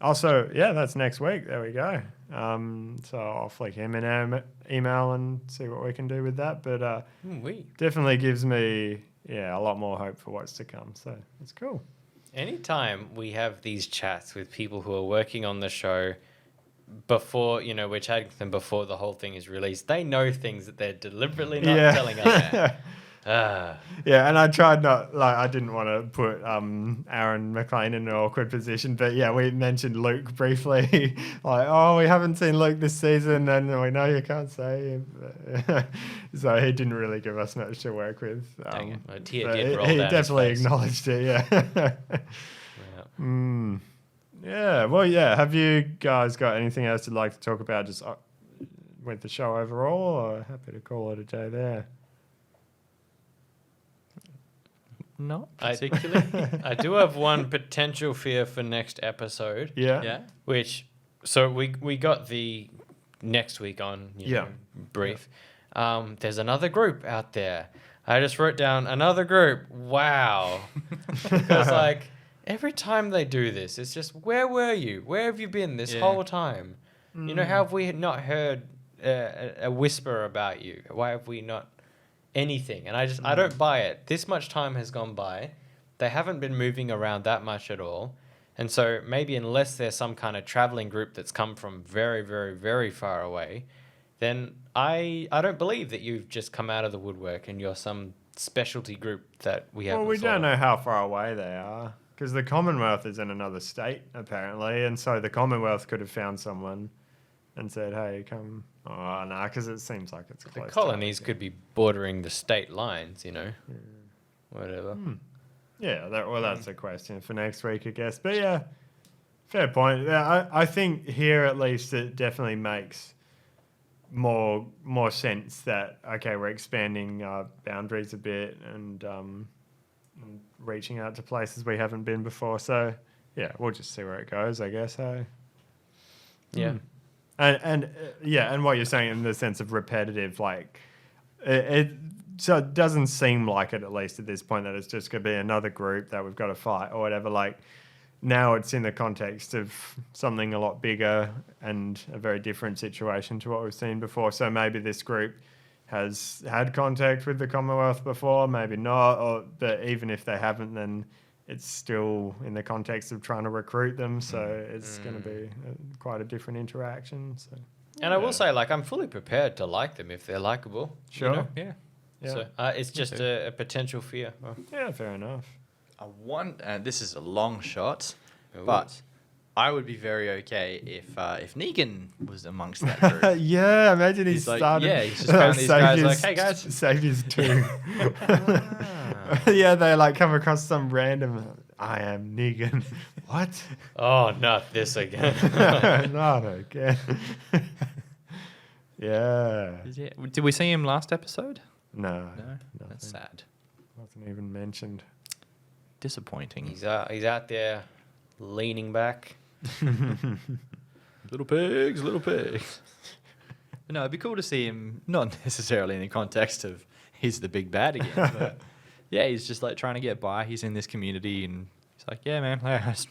also, yeah, that's next week. There we go. So I'll flick him an email and see what we can do with that. But definitely gives me, a lot more hope for what's to come. So it's cool. Anytime we have these chats with people who are working on the show before, we're chatting to them before the whole thing is released, they know things that they're deliberately not telling us. Yeah, and I tried I didn't want to put Aaron McLean in an awkward position, but yeah, we mentioned Luke briefly, like, oh, we haven't seen Luke this season, and we know you can't say him. So he didn't really give us much to work with. Dang it. A tear but did roll he down his definitely face. acknowledged it, yeah. Yeah. Yeah, well, yeah. Have you guys got anything else you'd like to talk about just with the show overall, or happy to call it a day there? Not I- particularly. I do have one potential fear for next episode. Yeah. Yeah. Which, so we got the next week on Yeah. know, brief. There's another group out there. I just wrote down another group. Wow. Because like every time they do this, it's just, where were you? Where have you been this Yeah. whole time? You know, how have we not heard a whisper about you? Why have we not anything? And I don't buy it. This much time has gone by. They haven't been moving around that much at all. And so maybe unless there's some kind of traveling group that's come from very, very, very far away, then I don't believe that you've just come out of the woodwork and you're some specialty group that we haven't Well, we thought don't of. know how far away they are because the Commonwealth is in another state apparently, and so the Commonwealth could have found someone and said, "Hey, come." Oh, no, because it seems like it's The close. to colonies Africa. could be bordering the state lines, you know. Whatever. Yeah, that's a question for next week, I guess. But yeah, fair point. Yeah, I think here at least it definitely makes more sense that okay, we're expanding our boundaries a bit and reaching out to places we haven't been before. So yeah, we'll just see where it goes, I guess. Hey. Yeah. And yeah, and what you're saying in the sense of repetitive, like so it doesn't seem like it, at least at this point, that it's just going to be another group that we've got to fight or whatever. Like now it's in the context of something a lot bigger and a very different situation to what we've seen before. So maybe this group has had contact with the Commonwealth before, maybe not, but even if they haven't, then it's still in the context of trying to recruit them. So it's going to be quite a different interaction. So. And I will say, like, I'm fully prepared to like them if they're likable. you Sure. know? Yeah. Yeah. So it's just a potential fear. Well, Yeah, fair enough. This is a long shot, Ooh. but I would be very okay if Negan was amongst that group. Yeah, imagine he He's like, started. yeah, he's just found these guys like, "Hey, guys." Saviors 2. Yeah, they like come across some random. I am Negan. What? Oh, not this again. Not again. Yeah. Yeah. Did we see him last episode? No. No, nothing. that's sad. Wasn't even mentioned. Disappointing. He's out there leaning back. Little pigs, little pigs. But no, it'd be cool to see him, not necessarily in the context of he's the big bad again, but yeah, he's just like trying to get by. He's in this community and he's like, yeah, man, I'm just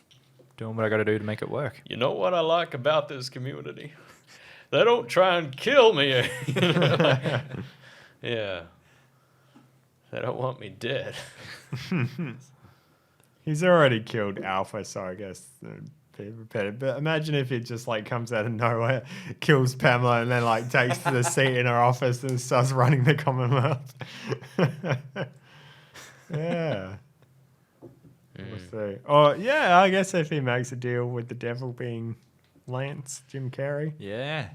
doing what I got to do to make it work. You know what I like about this community? They don't try and kill me. You know, like, yeah. They don't want me dead. He's already killed Alpha, so I guess it'd be repetitive. But imagine if he just like comes out of nowhere, kills Pamela, and then like takes to the seat in her office and starts running the Commonwealth. Yeah. We'll see. Or yeah, I guess if he makes a deal with the devil being Lance, Jim Carrey. Yeah.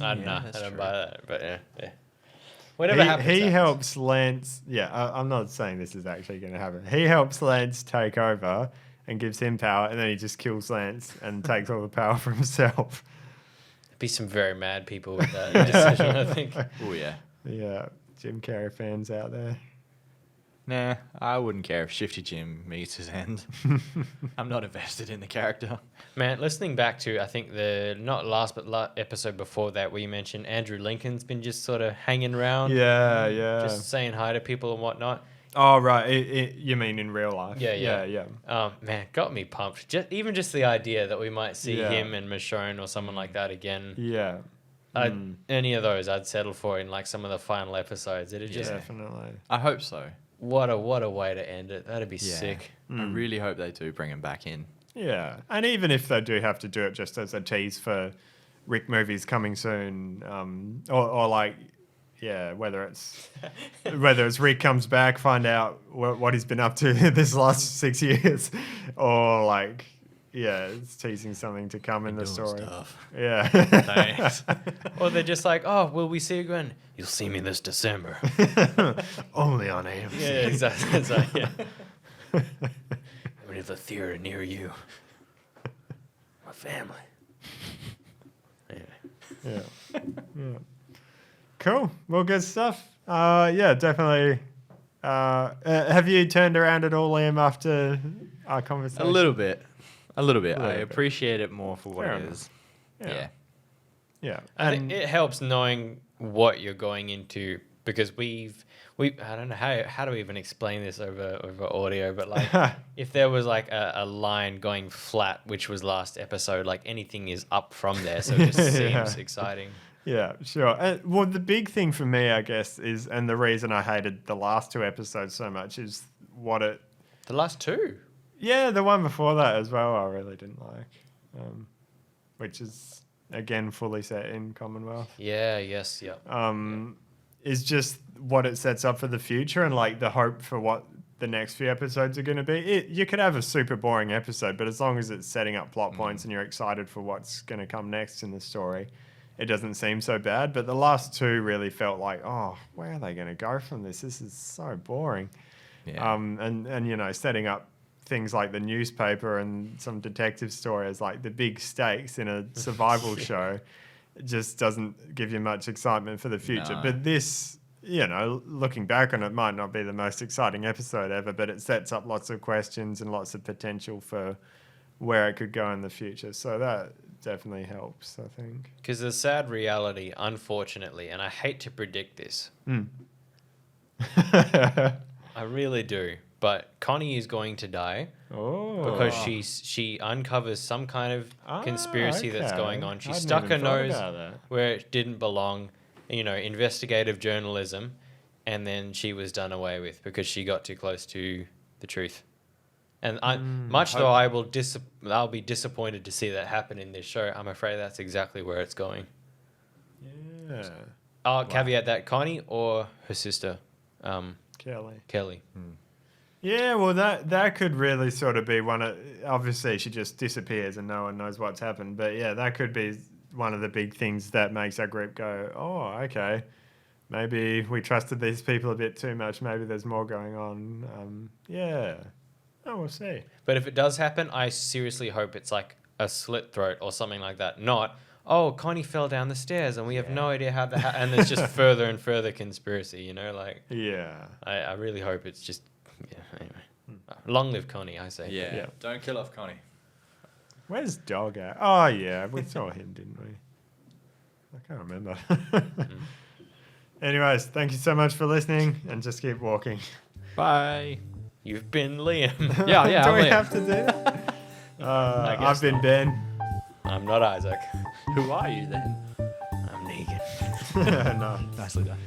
I Yeah, that's don't true. buy that. But yeah. Whatever happens. He happens. helps Lance. Yeah, I'm not saying this is actually going to happen. He helps Lance take over and gives him power, and then he just kills Lance and takes all the power for himself. Be some very mad people with that decision, I think. Oh, yeah. Yeah, Jim Carrey fans out there. Nah, I wouldn't care if Shifty Jim meets his end. I'm not invested in the character. Man, listening back to, I think the, not last, but episode before that, where you mentioned Andrew Lincoln's been just sort of hanging around. Yeah, yeah. Just saying hi to people and whatnot. Oh, right. You mean in real life? Yeah. yeah. Man, got me pumped. Even just the idea that we might see Yeah. him and Michonne or someone like that again. Yeah. Any of those I'd settle for in like some of the final episodes. It'd just, Definitely. I hope so. what a way to end it. That'd be Yeah. sick. I really hope they do bring him back in. Yeah. And even if they do have to do it just as a tease for Rick movies coming soon, or like, yeah, whether it's Rick comes back, find out what he's been up to this last 6 years, or like, yeah, it's teasing something to come in the Doing story. stuff. Yeah. Thanks. Or they're just like, oh, will we see you again? You'll see me this December. Only on AMC. Yeah, exactly. It's like, yeah. I mean, of the theater near you. My family. Anyway. Yeah. Yeah. Cool. Well, good stuff. Yeah, definitely. Have you turned around at all, Liam, after our conversation? A little bit. I Little bit. appreciate it more for what Fair it enough. is. Yeah. Yeah. Yeah. I think it helps knowing what you're going into because we I don't know how do we even explain this over audio, but like if there was like a line going flat, which was last episode, like anything is up from there, so it just Yeah. seems exciting. Yeah, sure. Well, the big thing for me, I guess, is, and the reason I hated the last 2 episodes so much is what it. The last 2. Yeah, the one before that as well, I really didn't like, which is again fully set in Commonwealth. Yeah. Yes. Yeah. Is just what it sets up for the future and like the hope for what the next few episodes are going to be. You could have a super boring episode, but as long as it's setting up plot points and you're excited for what's going to come next in the story, it doesn't seem so bad. But the last 2 really felt like, oh, where are they going to go from this? This is so boring. Yeah. And you know, setting up things like the newspaper and some detective stories, like the big stakes in a survival show, just doesn't give you much excitement for the future. No. But this, you know, looking back on it, might not be the most exciting episode ever, but it sets up lots of questions and lots of potential for where it could go in the future. So that definitely helps, I think. Because the sad reality, unfortunately, and I hate to predict this, I really do, but Connie is going to die Oh. because she uncovers some kind of conspiracy that's okay. going on. She Hadn't stuck her even thought nose about that. where it didn't belong, you know, investigative journalism, and then she was done away with because she got too close to the truth. And much though I'll be disappointed to see that happen in this show, I'm afraid that's exactly where it's going. Yeah. I'll caveat that Connie or her sister, Kelly. Kelly. Yeah, well, that could really sort of be one of. Obviously, she just disappears and no one knows what's happened. But yeah, that could be one of the big things that makes our group go, oh, okay, maybe we trusted these people a bit too much. Maybe there's more going on. Yeah. Oh, we'll see. But if it does happen, I seriously hope it's like a slit throat or something like that. Not, oh, Connie fell down the stairs and we have no idea how that happened. And there's just further and further conspiracy, you know? Like, Yeah. I really hope it's just, yeah, anyway. Long live Connie, I say. Yeah. Yeah. Don't kill off Connie. Where's Dog at? Oh, yeah, we saw him, didn't we? I can't remember. Anyways, thank you so much for listening and just keep walking. Bye. You've been Liam. Yeah, Do I'm we Liam. have to do that? I guess I've been Ben. I'm not Isaac. Who are you then? I'm Negan. No. Nicely done.